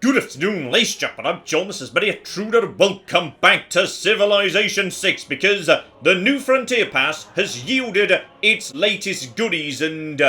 Good afternoon, ladies and gentlemen, I'm John, this is Media Intruder, welcome back to Civilization 6, because the new Frontier Pass has yielded its latest goodies, and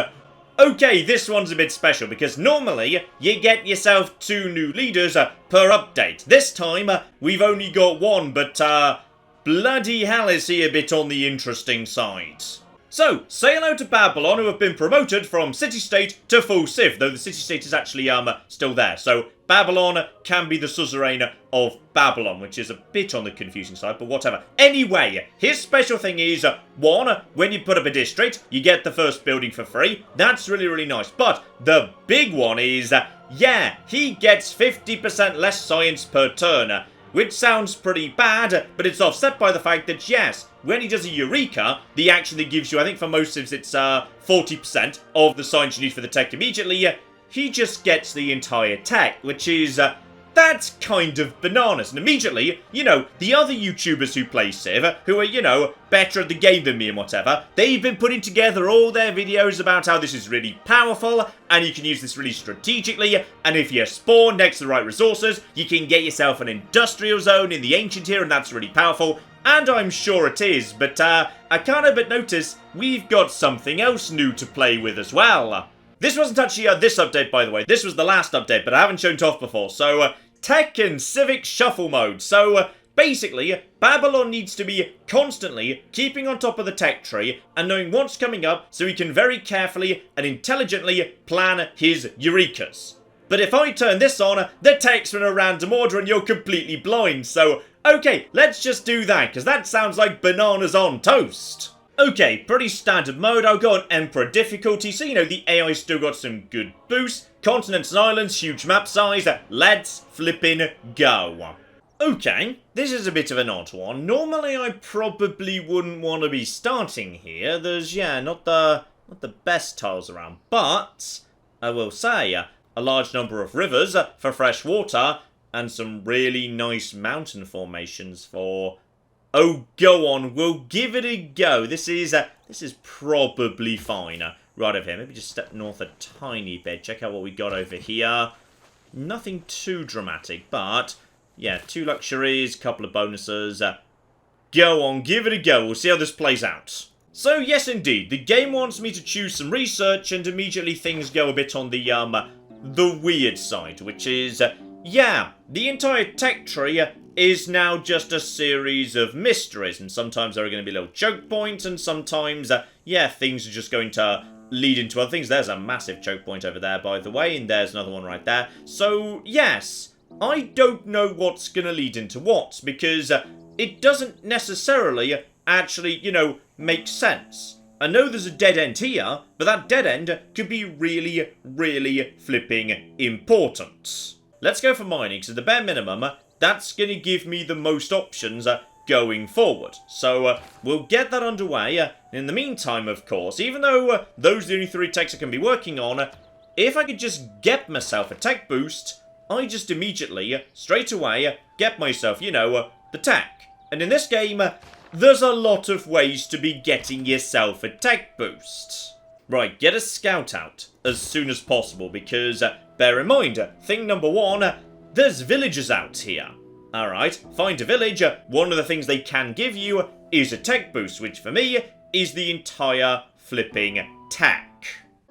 okay, this one's a bit special, because normally you get yourself 2 new leaders per update. This time, we've only got 1, but bloody hell is he a bit on the interesting side. So, say hello to Babylon, who have been promoted from city-state to full civ, though the city-state is actually still there. So, Babylon can be the suzerain of Babylon, which is a bit on the confusing side, but whatever. Anyway, his special thing is, 1, when you put up a district, you get the first building for free. That's really, really nice. But the big one is, yeah, he gets 50% less science per turn. Which sounds pretty bad, but it's offset by the fact that, yes, when he does a Eureka, the actually gives you, I think for most civs it's 40% of the science you need for the tech immediately. He just gets the entire tech, which is, that's kind of bananas. And immediately, you know, the other YouTubers who play Civ, who are, you know, better at the game than me and whatever, they've been putting together all their videos about how this is really powerful, and you can use this really strategically, and if you spawn next to the right resources, you can get yourself an industrial zone in the ancient here, and that's really powerful. And I'm sure it is, but I can't help but notice we've got something else new to play with as well. This wasn't actually this update, by the way. This was the last update, but I haven't shown it off before. So, Tech and Civic Shuffle Mode. So, basically, Babylon needs to be constantly keeping on top of the tech tree and knowing what's coming up so he can very carefully and intelligently plan his Eurekas. But if I turn this on, the tech's in a random order and you're completely blind. So, okay, let's just do that, because that sounds like bananas on toast. Okay, pretty standard mode. I'll go on Emperor difficulty, so you know the AI still got some good boosts. Continents and islands, huge map size. Let's flippin' go. Okay, this is a bit of an odd one. Normally I probably wouldn't want to be starting here. There's, yeah, not the best tiles around. But, I will say, a large number of rivers for fresh water, and some really nice mountain formations for... Oh, go on, we'll give it a go. This is probably fine. Right over here, maybe just step north a tiny bit. Check out what we got over here. Nothing too dramatic, but yeah, 2 luxuries, couple of bonuses. Go on, give it a go. We'll see how this plays out. So yes, indeed, the game wants me to choose some research, and immediately things go a bit on the weird side, which is, yeah, the entire tech tree is now just a series of mysteries, and sometimes there are going to be little choke points, and sometimes, yeah, things are just going to lead into other things. There's a massive choke point over there, by the way, and there's another one right there. So, yes, I don't know what's going to lead into what, because it doesn't necessarily actually, you know, make sense. I know there's a dead end here, but that dead end could be really, really flipping important. Let's go for mining, because at the bare minimum, that's going to give me the most options going forward. So we'll get that underway. In the meantime, of course, even though those are the only 3 techs I can be working on, if I could just get myself a tech boost, I just immediately, straight away, get myself, you know, the tech. And in this game, there's a lot of ways to be getting yourself a tech boost. Right, get a scout out as soon as possible, because bear in mind, thing number 1, there's villagers out here. Alright, find a village. One of the things they can give you is a tech boost, which for me is the entire flipping tech.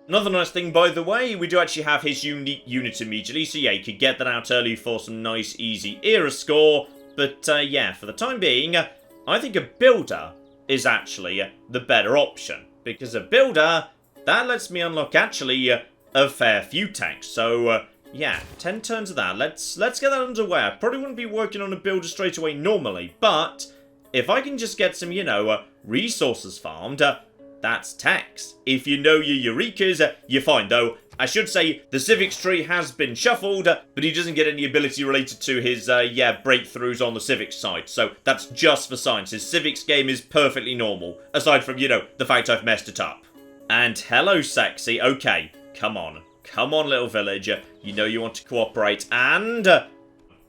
Another nice thing, by the way, we do actually have his unique unit immediately, so yeah, you could get that out early for some nice, easy era score. But yeah, for the time being, I think a builder is actually the better option, because a builder, that lets me unlock actually a fair few techs. So yeah, 10 turns of that. Let's get that underway. I probably wouldn't be working on a builder straight away normally, but if I can just get some, you know, resources farmed, that's techs. If you know your Eurekas, you're fine. Though, I should say, the civics tree has been shuffled, but he doesn't get any ability related to his, yeah, breakthroughs on the civics side. So that's just for science. His civics game is perfectly normal, aside from, you know, the fact I've messed it up. And hello, sexy. Okay, come on. Come on, little villager. You know you want to cooperate, and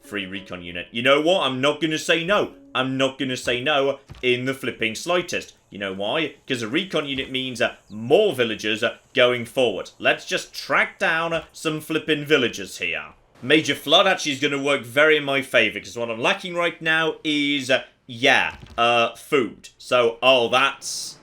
free recon unit. You know what? I'm not going to say no. I'm not going to say no in the flipping slightest. You know why? Because a recon unit means more villagers going forward. Let's just track down some flipping villagers here. Major Flood actually is going to work very in my favour, because what I'm lacking right now is, food. So, oh, that's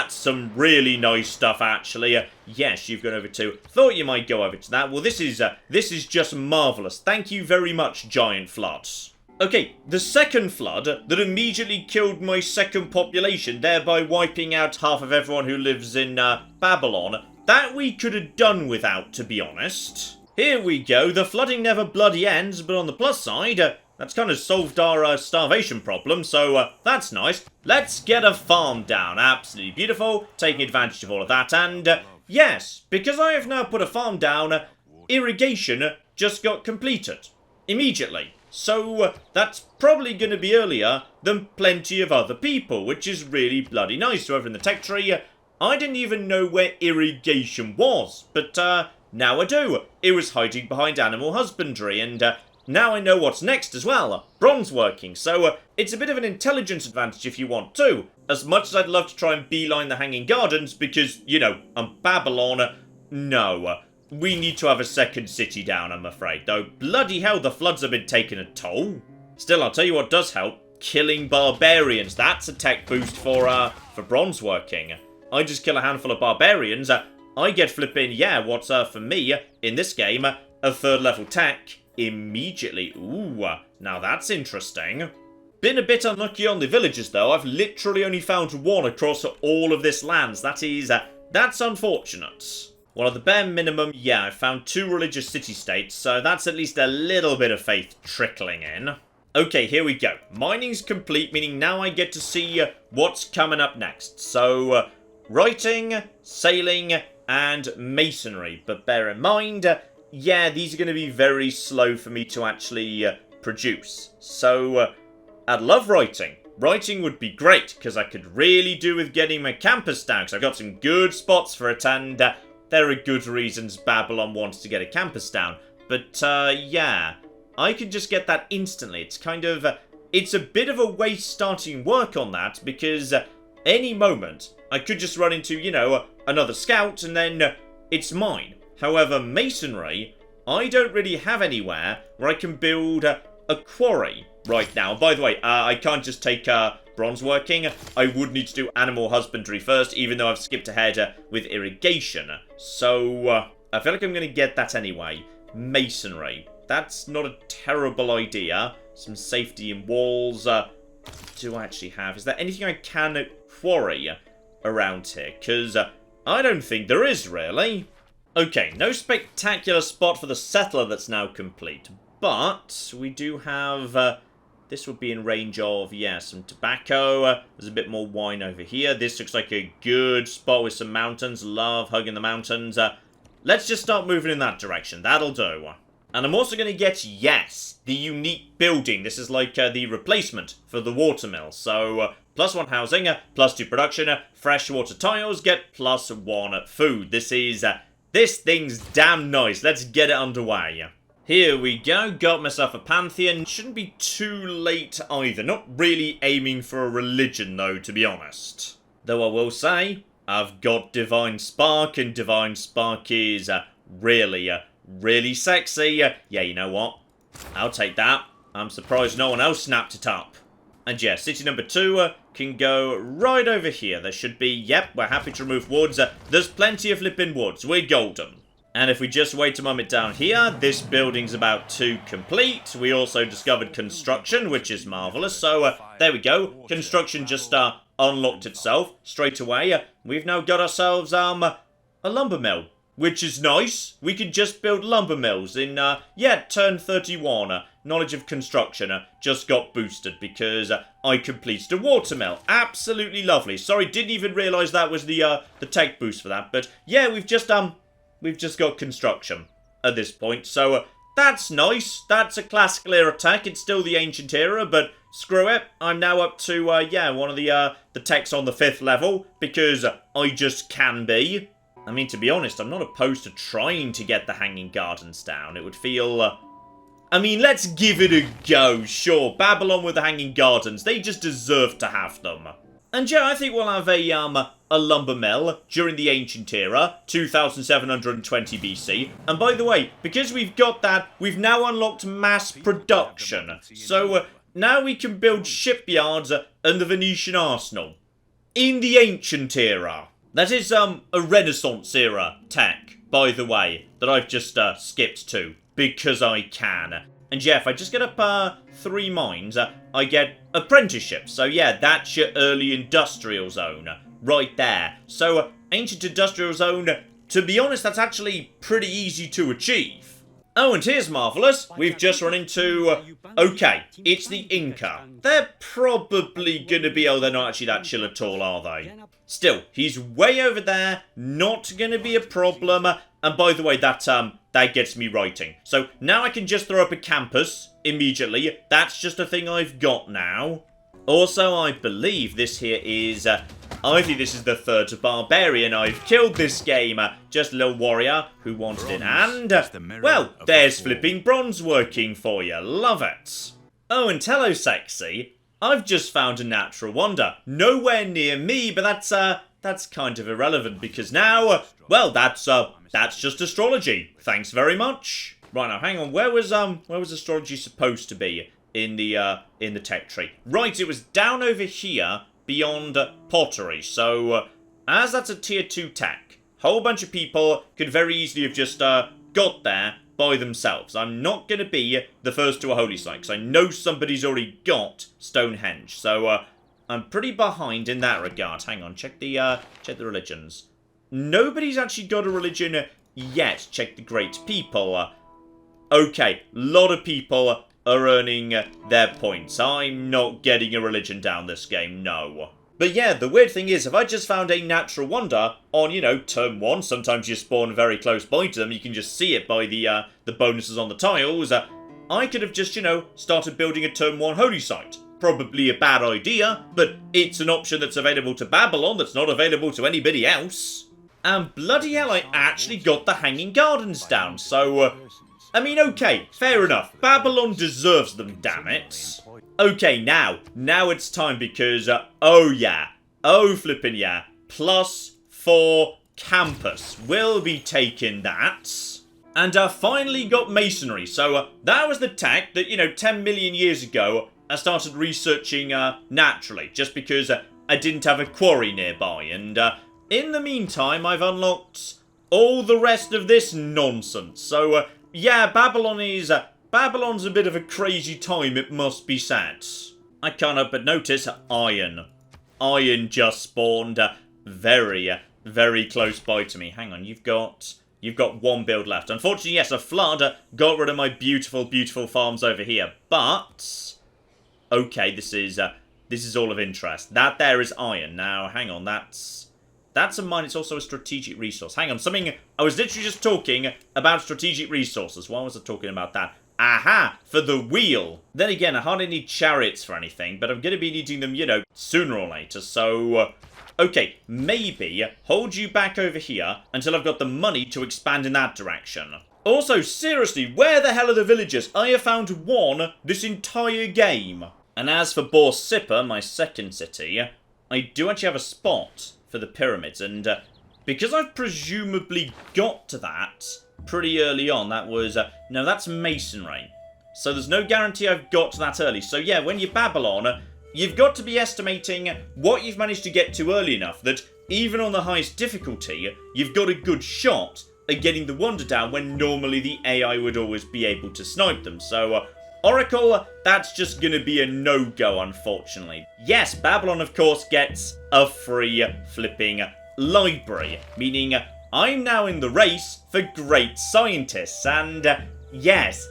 some really nice stuff, actually. Yes, you've gone over to... Thought you might go over to that. Well, this is just marvellous. Thank you very much, Giant Floods. Okay, the second flood that immediately killed my second population, thereby wiping out half of everyone who lives in Babylon, that we could have done without, to be honest. Here we go. The flooding never bloody ends, but on the plus side, that's kind of solved our starvation problem, so that's nice. Let's get a farm down. Absolutely beautiful. Taking advantage of all of that. And yes, because I have now put a farm down, irrigation just got completed immediately. So that's probably going to be earlier than plenty of other people, which is really bloody nice. So over in the tech tree, I didn't even know where irrigation was, but now I do. It was hiding behind animal husbandry, and now I know what's next as well. Bronze working, so it's a bit of an intelligence advantage if you want to. As much as I'd love to try and beeline the Hanging Gardens, because, you know, I'm Babylon, no. We need to have a second city down, I'm afraid, though. Bloody hell, the floods have been taking a toll. Still, I'll tell you what does help. Killing barbarians. That's a tech boost for bronze working. I just kill a handful of barbarians. I get flipping, what's for me, in this game, a third level tech immediately. Ooh, now that's interesting. Been a bit unlucky on the villages, though. I've literally only found one across all of this lands. That's unfortunate. Well, at the bare minimum, I found 2 religious city-states, so that's at least a little bit of faith trickling in. Okay, here we go. Mining's complete, meaning now I get to see what's coming up next. So, writing, sailing, and masonry. But bear in mind, these are going to be very slow for me to actually produce. So, I'd love writing. Writing would be great, because I could really do with getting my campus down, because I've got some good spots for it, and there are good reasons Babylon wants to get a campus down. But, I can just get that instantly. It's kind of... it's a bit of a waste starting work on that, because any moment I could just run into, you know, another scout, and then it's mine. However, masonry, I don't really have anywhere where I can build a quarry right now. By the way, I can't just take bronze working. I would need to do animal husbandry first, even though I've skipped ahead with irrigation. So, I feel like I'm going to get that anyway. Masonry. That's not a terrible idea. Some safety in walls. Do I actually have? Is there anything I can quarry around here? Because I don't think there is, really. Okay, no spectacular spot for the settler that's now complete. But we do have... this would be in range of, some tobacco. There's a bit more wine over here. This looks like a good spot with some mountains. Love hugging the mountains. Let's just start moving in that direction. That'll do. And I'm also going to get, the unique building. This is like the replacement for the watermill. So, +1 housing, +2 production, freshwater tiles, get +1 food. This thing's damn nice. Let's get it underway. Here we go, got myself a pantheon. Shouldn't be too late either. Not really aiming for a religion though, to be honest. Though I will say, I've got Divine Spark, and Divine Spark is really sexy. Yeah, you know what? I'll take that. I'm surprised no one else snapped it up. And city number 2 can go right over here. There should be, we're happy to remove woods. There's plenty of flipping woods. We're golden. And if we just wait a moment down here, this building's about to complete. We also discovered construction, which is marvellous. So, there we go. Construction just unlocked itself straight away. We've now got ourselves a lumber mill, which is nice. We can just build lumber mills in, turn 31. Knowledge of construction just got boosted because I completed a water mill. Absolutely lovely. Sorry, didn't even realise that was the tech boost for that. But, we've just got construction at this point, so that's nice. That's a classical era tech. It's still the ancient era, but screw it. I'm now up to, one of the techs on the 5th level, because I just can be. I mean, to be honest, I'm not opposed to trying to get the Hanging Gardens down. It would feel... I mean, let's give it a go, sure. Babylon with the Hanging Gardens, they just deserve to have them. And yeah, I think we'll have a lumber mill during the Ancient Era, 2720 BC. And by the way, because we've got that, we've now unlocked mass production. So now we can build shipyards and the Venetian arsenal. In the Ancient Era. That is a Renaissance Era tech, by the way, that I've just skipped to, because I can. And yeah, if I just get up 3 mines, I get apprenticeships. So yeah, that's your early industrial zone, right there. So ancient industrial zone, to be honest, that's actually pretty easy to achieve. Oh, and here's marvellous. We've just run into... okay, it's the Inca. They're probably going to be... oh, they're not actually that chill at all, are they? Still, he's way over there. Not going to be a problem. And by the way, that gets me writing. So now I can just throw up a campus immediately. That's just a thing I've got now. Also, I believe this here is... I think this is the 3rd barbarian I've killed this game. Just a little warrior who wanted it. And, well, there's flipping bronze working for you. Love it. Oh, and hello, sexy. I've just found a natural wonder. Nowhere near me, but that's kind of irrelevant because now, well, that's just astrology. Thanks very much. Right, now, hang on. Where was astrology supposed to be in the tech tree? Right, it was down over here beyond pottery. So, as that's a tier 2 tech, whole bunch of people could very easily have just got there by themselves. I'm not going to be the first to a holy site, because I know somebody's already got Stonehenge. So, I'm pretty behind in that regard. Hang on, check the religions. Nobody's actually got a religion yet. Check the great people. Okay, lot of people are earning their points. I'm not getting a religion down this game, no. But yeah, the weird thing is, if I just found a natural wonder on, you know, turn 1, sometimes you spawn very close by to them, you can just see it by the bonuses on the tiles, I could have just, you know, started building a turn 1 holy site. Probably a bad idea, but it's an option that's available to Babylon that's not available to anybody else. And bloody hell, I actually got the Hanging Gardens down, so... I mean, okay, fair enough. Babylon deserves them, damn it. Okay, now it's time because, oh yeah, oh flippin' yeah, +4 campus. We'll be taking that. And finally got masonry. So that was the tech that, you know, 10 million years ago, I started researching naturally, just because I didn't have a quarry nearby. And in the meantime, I've unlocked all the rest of this nonsense. So, yeah, Babylon's a bit of a crazy time, it must be said. I can't help but notice iron. Iron just spawned very, very close by to me. Hang on, you've got 1 build left. Unfortunately, yes, a flood got rid of my beautiful, beautiful farms over here. But okay, this is all of interest. That there is iron. Now, hang on, that's a mine. It's also a strategic resource. Hang on, I was literally just talking about strategic resources. Why was I talking about that? Aha! For the wheel! Then again, I hardly need chariots for anything, but I'm going to be needing them, you know, sooner or later, so... okay, maybe hold you back over here until I've got the money to expand in that direction. Also, seriously, where the hell are the villagers? I have found 1 this entire game. And as for Borsippa, my second city, I do actually have a spot for the pyramids, and because I've presumably got to that pretty early on, that was... no, that's masonry. So there's no guarantee I've got to that early. So yeah, when you're Babylon, you've got to be estimating what you've managed to get to early enough that even on the highest difficulty, you've got a good shot at getting the wonder down when normally the AI would always be able to snipe them. So, Oracle, that's just going to be a no-go, unfortunately. Yes, Babylon, of course, gets a free flipping library, meaning I'm now in the race for great scientists, and yes,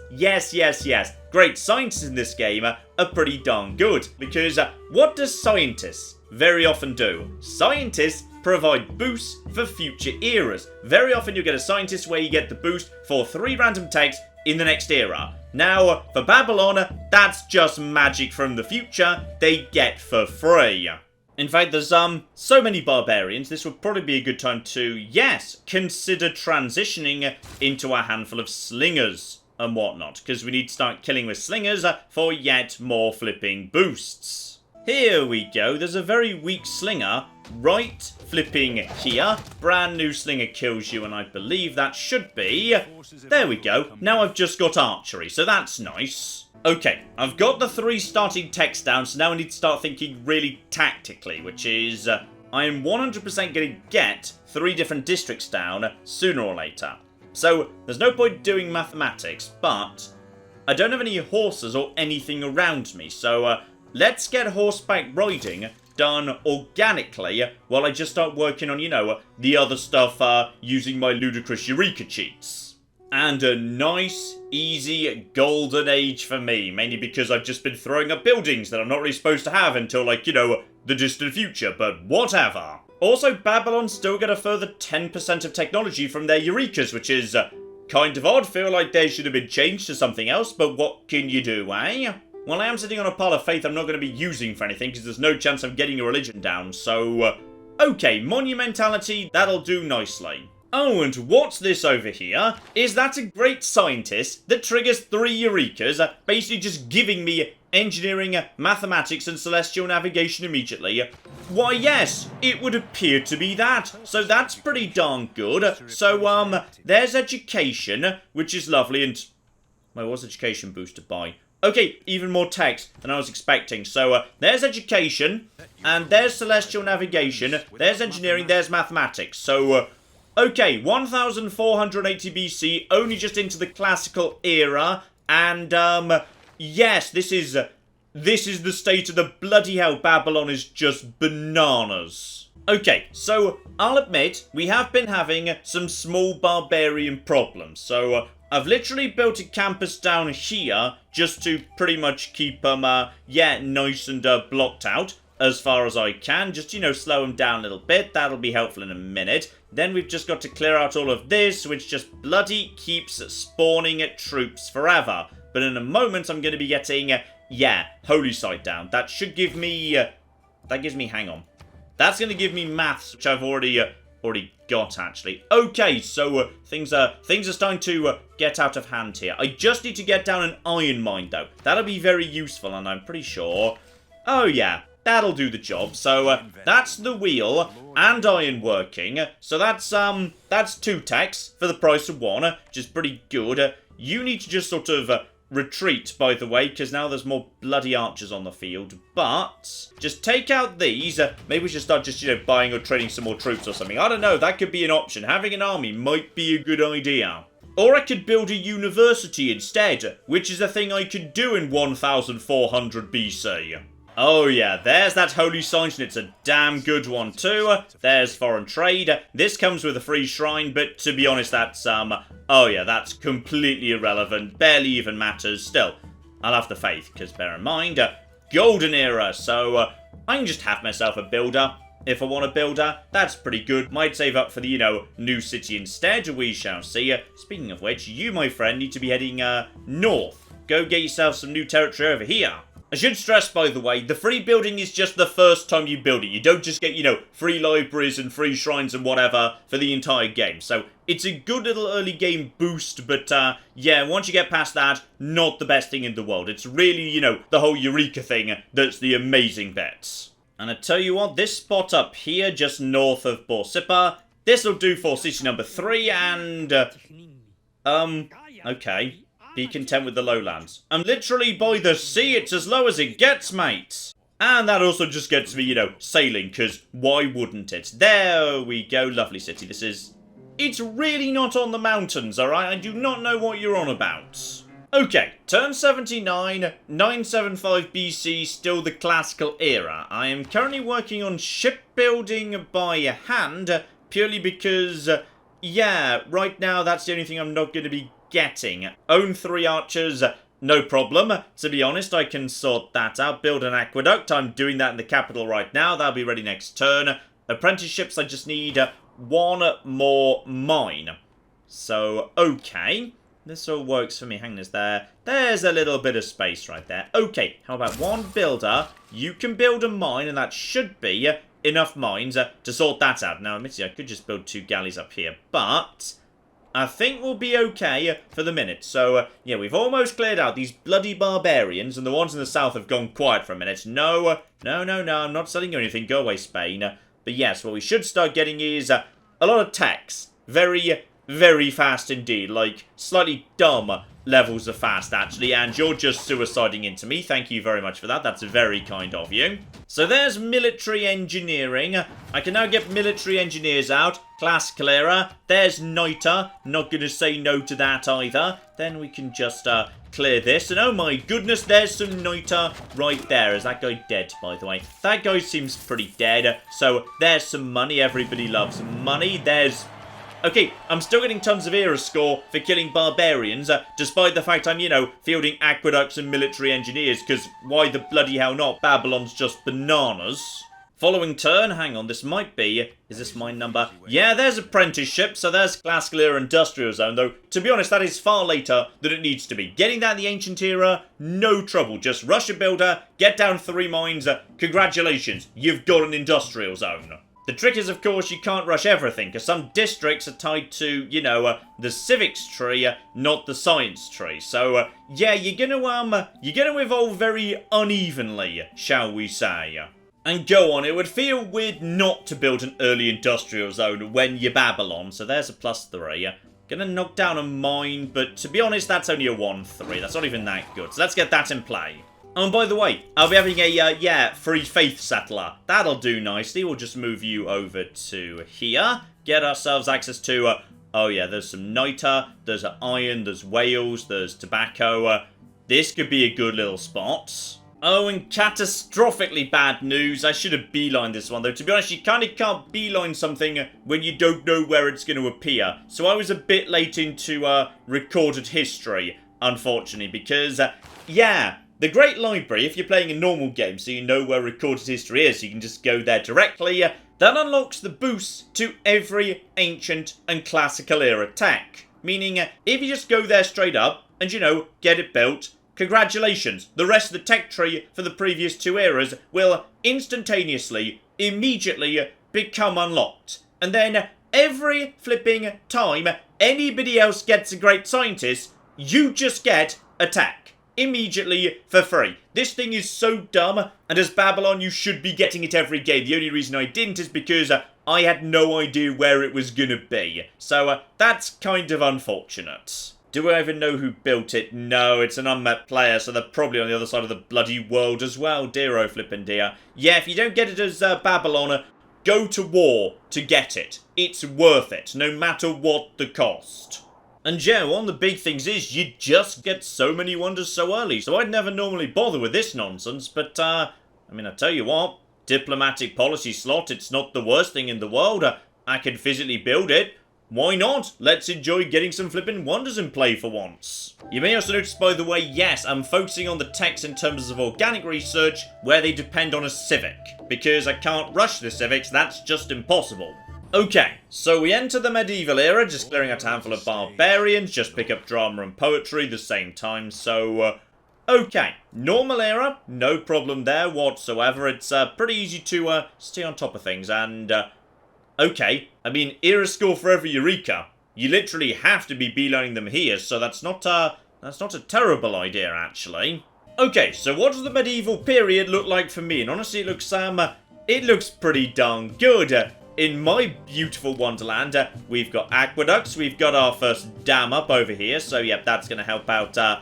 great scientists in this game are pretty darn good, because what does scientists very often do? Scientists provide boosts for future eras. Very often you get a scientist where you get the boost for 3 random techs in the next era. Now, for Babylon, that's just magic from the future they get for free. In fact, there's so many barbarians, this would probably be a good time to, yes, consider transitioning into a handful of slingers and whatnot, because we need to start killing with slingers for yet more flipping boosts. Here we go. There's a very weak Slinger right flipping here. Brand new Slinger kills you, and I believe that should be... There we go. Now I've just got archery, so that's nice. Okay, I've got the 3 starting techs down, so now I need to start thinking really tactically, which is... I am 100% going to get 3 different districts down sooner or later. So, there's no point doing mathematics, but I don't have any horses or anything around me, so let's get horseback riding done organically while I just start working on, you know, the other stuff using my ludicrous Eureka cheats. And a nice, easy golden age for me, mainly because I've just been throwing up buildings that I'm not really supposed to have until, like, you know, the distant future, but whatever. Also, Babylon still get a further 10% of technology from their Eurekas, which is kind of odd. Feel like they should have been changed to something else, but what can you do, eh? Well, I am sitting on a pile of faith I'm not going to be using for anything, because there's no chance I'm getting a religion down, so... okay, monumentality, that'll do nicely. Oh, and what's this over here? Is that a great scientist that triggers 3 Eurekas, basically just giving me engineering, mathematics, and celestial navigation immediately? Why, yes, it would appear to be that. So that's pretty darn good. So, there's education, which is lovely, and... where was education boosted by? Okay, even more text than I was expecting. So, there's education, and there's celestial navigation, there's engineering, there's mathematics. So, okay, 1480 BC, only just into the classical era, and, yes, this is the state of the bloody hell. Babylon is just bananas. Okay, so, I'll admit, we have been having some small barbarian problems, so, I've literally built a campus down here, just to pretty much keep them, yeah, nice and, blocked out. As far as I can, just, you know, slow them down a little bit. That'll be helpful in a minute. Then we've just got to clear out all of this, which just bloody keeps spawning troops forever. But in a moment, I'm going to be getting, yeah, Holy Site down. That should give me, that gives me, hang on. That's going to give me maths, which I've already got, actually. Okay, so things are starting to get out of hand here. I just need to get down an iron mine, though. That'll be very useful, and I'm pretty sure... oh, yeah. That'll do the job. So, that's the wheel and iron working. So that's 2 techs for the price of 1, which is pretty good. You need to just sort of retreat, by the way, because now there's more bloody archers on the field. But, just take out these. Maybe we should start just, you know, buying or trading some more troops or something. I don't know, that could be an option. Having an army might be a good idea. Or I could build a university instead, which is a thing I could do in 1400 BC. Oh yeah, there's that holy site, and it's a damn good one too. There's foreign trade. This comes with a free shrine, but to be honest, that's, oh yeah, that's completely irrelevant. Barely even matters. Still, I'll have the faith, because bear in mind, golden era, so I can just have myself a builder. If I want a builder, that's pretty good. Might save up for the, you know, new city instead. We shall see. Speaking of which, you, my friend, need to be heading, north. Go get yourself some new territory over here. I should stress, by the way, the free building is just the first time you build it. You don't just get, you know, free libraries and free shrines and whatever for the entire game. So, it's a good little early game boost, but, yeah, once you get past that, not the best thing in the world. It's really, you know, the whole Eureka thing that's the amazing bits. And I tell you what, this spot up here, just north of Borsippa, this'll do for city number 3, and, okay. Be content with the lowlands. I'm literally by the sea, it's as low as it gets, mate. And that also just gets me, you know, sailing, because why wouldn't it? There we go, lovely city. This is... it's really not on the mountains, alright? I do not know what you're on about. Okay, turn 79, 975 BC, still the classical era. I am currently working on shipbuilding by hand, purely because, yeah, right now that's the only thing I'm not going to be getting. Own 3 archers, no problem. To be honest, I can sort that out. Build an aqueduct. I'm doing that in the capital right now. That'll be ready next turn. Apprenticeships, I just need 1 more mine. So, okay. This all works for me. Hang this there. There's a little bit of space right there. Okay, how about 1 builder? You can build a mine, and that should be enough mines to sort that out. Now, admittedly, I could just build 2 galleys up here, but... I think we'll be okay for the minute. So, yeah, we've almost cleared out these bloody barbarians, and the ones in the south have gone quiet for a minute. No, no, I'm not selling you anything. Go away, Spain. But yes, what we should start getting is a lot of tax. Very, very fast indeed. Like, slightly dumb levels of fast, actually. And you're just suiciding into me. Thank you very much for that. That's very kind of you. So there's military engineering. I can now get military engineers out. Class clearer. There's Niter. Not going to say no to that either. Then we can just clear this. And oh my goodness, there's some Niter right there. Is that guy dead, by the way? That guy seems pretty dead. So there's some money. Everybody loves money. There's... Okay, I'm still getting tons of era score for killing barbarians, despite the fact I'm, you know, fielding aqueducts and military engineers, because why the bloody hell not? Babylon's just bananas. Following turn, hang on, this might be, is this my number? Yeah, there's apprenticeship, so there's class clear industrial zone, though, to be honest, that is far later than it needs to be. Getting that in the ancient era, no trouble, just rush a builder, get down 3 mines, congratulations, you've got an industrial zone. The trick is, of course, you can't rush everything, because some districts are tied to, you know, the civics tree, not the science tree. So, yeah, you're gonna evolve very unevenly, shall we say. And go on, it would feel weird not to build an early industrial zone when you're Babylon, so there's a +3. Gonna knock down a mine, but to be honest, that's only a 1-3. That's not even that good, so let's get that in play. Oh, and by the way, I'll be having a, Free Faith settler. That'll do nicely. We'll just move you over to here. Get ourselves access to, oh yeah, there's some niter, there's iron, there's whales, there's tobacco. This could be a good little spot. Oh, and catastrophically bad news. I should have beelined this one, though. To be honest, you kind of can't beeline something when you don't know where it's going to appear. So I was a bit late into recorded history, unfortunately, because, yeah... The Great Library, if you're playing a normal game so you know where recorded history is, you can just go there directly. That unlocks the boost to every ancient and classical era tech. Meaning, if you just go there straight up and, you know, get it built, congratulations. The rest of the tech tree for the previous 2 eras will instantaneously, immediately become unlocked. And then every flipping time anybody else gets a great scientist, you just get a tech. Immediately for free. This thing is so dumb, and as Babylon you should be getting it every game. The only reason I didn't is because I had no idea where it was gonna be. So that's kind of unfortunate. Do I even know who built it? No, it's an unmet player, so they're probably on the other side of the bloody world as well. Dear oh flippin' dear. Yeah, if you don't get it as Babylon, go to war to get it. It's worth it, no matter what the cost. And yeah, one of the big things is you just get so many wonders so early. So I'd never normally bother with this nonsense, but I mean, I tell you what, diplomatic policy slot, it's not the worst thing in the world. I can physically build it. Why not? Let's enjoy getting some flipping wonders in play for once. You may also notice, by the way, yes, I'm focusing on the techs in terms of organic research where they depend on a civic. Because I can't rush the civics, that's just impossible. Okay, so we enter the medieval era, just clearing out a handful of barbarians, just pick up drama and poetry at the same time, so, okay. Normal era, no problem there whatsoever, it's, pretty easy to, stay on top of things, and, okay. I mean, era score for every Eureka. You literally have to be beelining them here, so that's not a terrible idea, actually. Okay, so what does the medieval period look like for me? And honestly, it looks pretty darn good. In my beautiful wonderland, we've got aqueducts, we've got our first dam up over here, so yep, that's gonna help out, a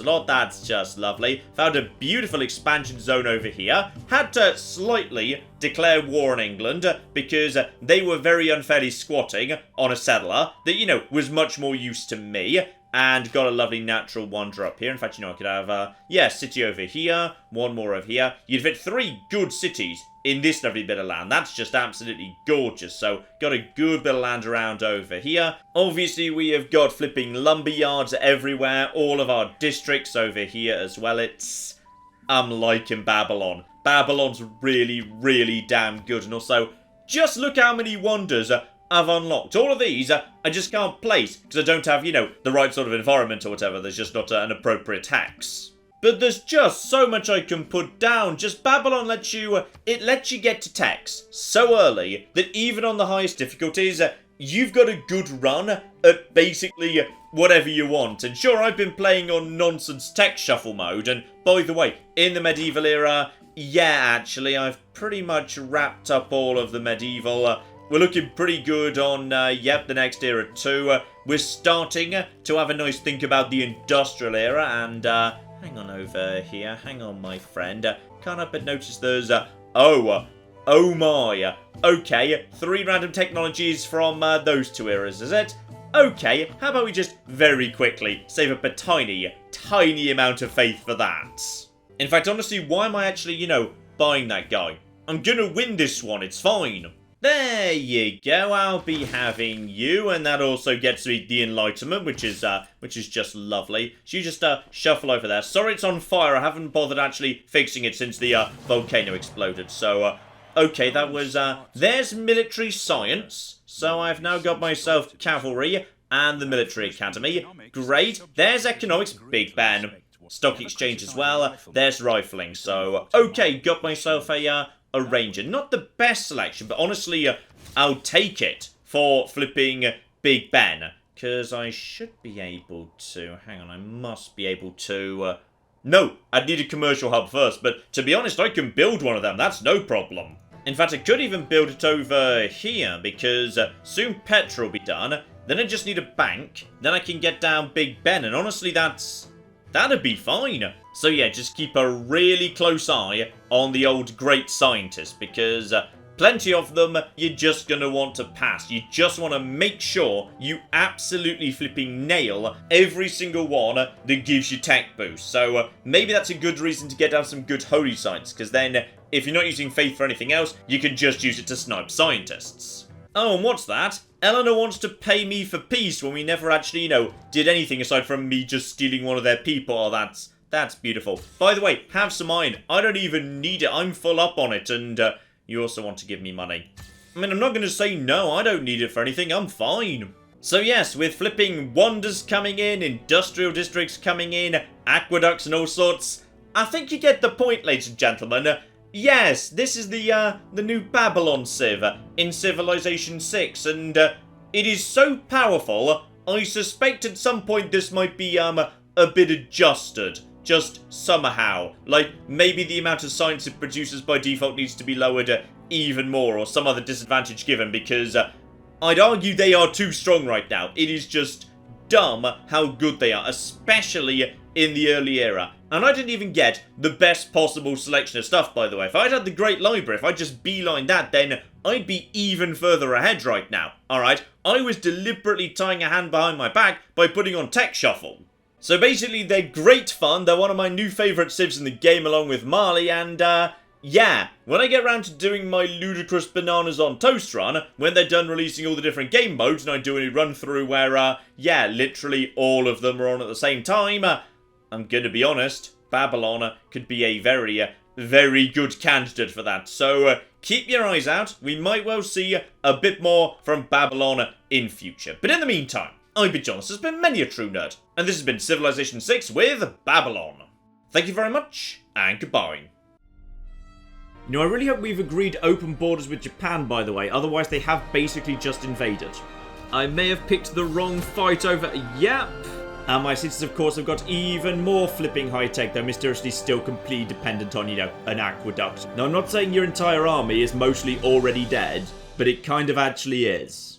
lot, that's just lovely. Found a beautiful expansion zone over here, had to slightly declare war on England, because they were very unfairly squatting on a settler that, you know, was much more used to me. And got a lovely natural wonder up here. In fact, you know, I could have, yeah, city over here, one more over here. You'd fit 3 good cities in this lovely bit of land. That's just absolutely gorgeous. So, got a good bit of land around over here. Obviously, we have got flipping lumber yards everywhere. All of our districts over here as well. I'm liking Babylon. Babylon's really, really damn good. And also, just look how many wonders I've unlocked. All of these I just can't place because I don't have, you know, the right sort of environment or whatever. There's just not an appropriate tax. But there's just so much I can put down. Just Babylon lets you, it lets you get to tax so early that even on the highest difficulties, you've got a good run at basically whatever you want. And sure, I've been playing on nonsense tech shuffle mode, and by the way, in the medieval era, yeah, actually, I've pretty much wrapped up all of the medieval. We're looking pretty good on, yep, the next era too. We're starting to have a nice think about the industrial era, and, hang on over here, hang on, my friend. Can't help but notice there's, oh my. Okay, 3 random technologies from those 2 eras, is it? Okay, how about we just very quickly save up a tiny, tiny amount of faith for that? In fact, honestly, why am I actually, you know, buying that guy? I'm gonna win this one, it's fine. There you go, I'll be having you, and that also gets me the Enlightenment, which is just lovely. So you just, shuffle over there. Sorry it's on fire, I haven't bothered actually fixing it since the, volcano exploded, so, okay, that was, there's military science. So I've now got myself cavalry and the military academy. Great. There's economics, Big Ben. Stock exchange as well. There's rifling. So, okay, got myself a ranger. Not the best selection, but honestly, I'll take it for flipping Big Ben. Because I should be able to... Hang on, I must be able to... No, I'd need a commercial hub first, but to be honest, I can build one of them. That's no problem. In fact, I could even build it over here, because soon petrol will be done. Then I just need a bank. Then I can get down Big Ben, and honestly, that'd be fine. So yeah, just keep a really close eye on the old great scientists, because plenty of them you're just going to want to pass. You just want to make sure you absolutely flipping nail every single one that gives you tech boost. So maybe that's a good reason to get down some good holy science, because then if you're not using faith for anything else, you can just use it to snipe scientists. Oh, and what's that? Eleanor wants to pay me for peace when we never actually, you know, did anything aside from me just stealing one of their people. Oh, that's beautiful. By the way, have some iron. I don't even need it. I'm full up on it, and you also want to give me money. I mean, I'm not going to say no. I don't need it for anything. I'm fine. So yes, with flipping wonders coming in, industrial districts coming in, aqueducts and all sorts, I think you get the point, ladies and gentlemen. Yes, this is the new Babylon Civ in Civilization 6, and it is so powerful, I suspect at some point this might be a bit adjusted, just somehow. Like, maybe the amount of science it produces by default needs to be lowered even more, or some other disadvantage given, because I'd argue they are too strong right now. It is just dumb how good they are, especially in the early era. And I didn't even get the best possible selection of stuff, by the way. If I'd had the Great Library, if I just beelined that, then I'd be even further ahead right now. Alright, I was deliberately tying a hand behind my back by putting on Tech Shuffle. So basically, they're great fun. They're one of my new favourite civs in the game along with Marley, and yeah, when I get around to doing my ludicrous bananas on toast run, when they're done releasing all the different game modes, and I do a run through where, yeah, literally all of them are on at the same time, I'm gonna be honest, Babylon could be a very, very good candidate for that. So, keep your eyes out. We might well see a bit more from Babylon in future. But in the meantime, I've been John, this has been many a true nerd, and this has been Civilization 6 with Babylon. Thank you very much, and goodbye. You know, I really hope we've agreed open borders with Japan, by the way, otherwise they have basically just invaded. I may have picked the wrong fight over... Yep. And my cities, of course, have got even more flipping high-tech, though mysteriously still completely dependent on, you know, an aqueduct. Now, I'm not saying your entire army is mostly already dead, but it kind of actually is.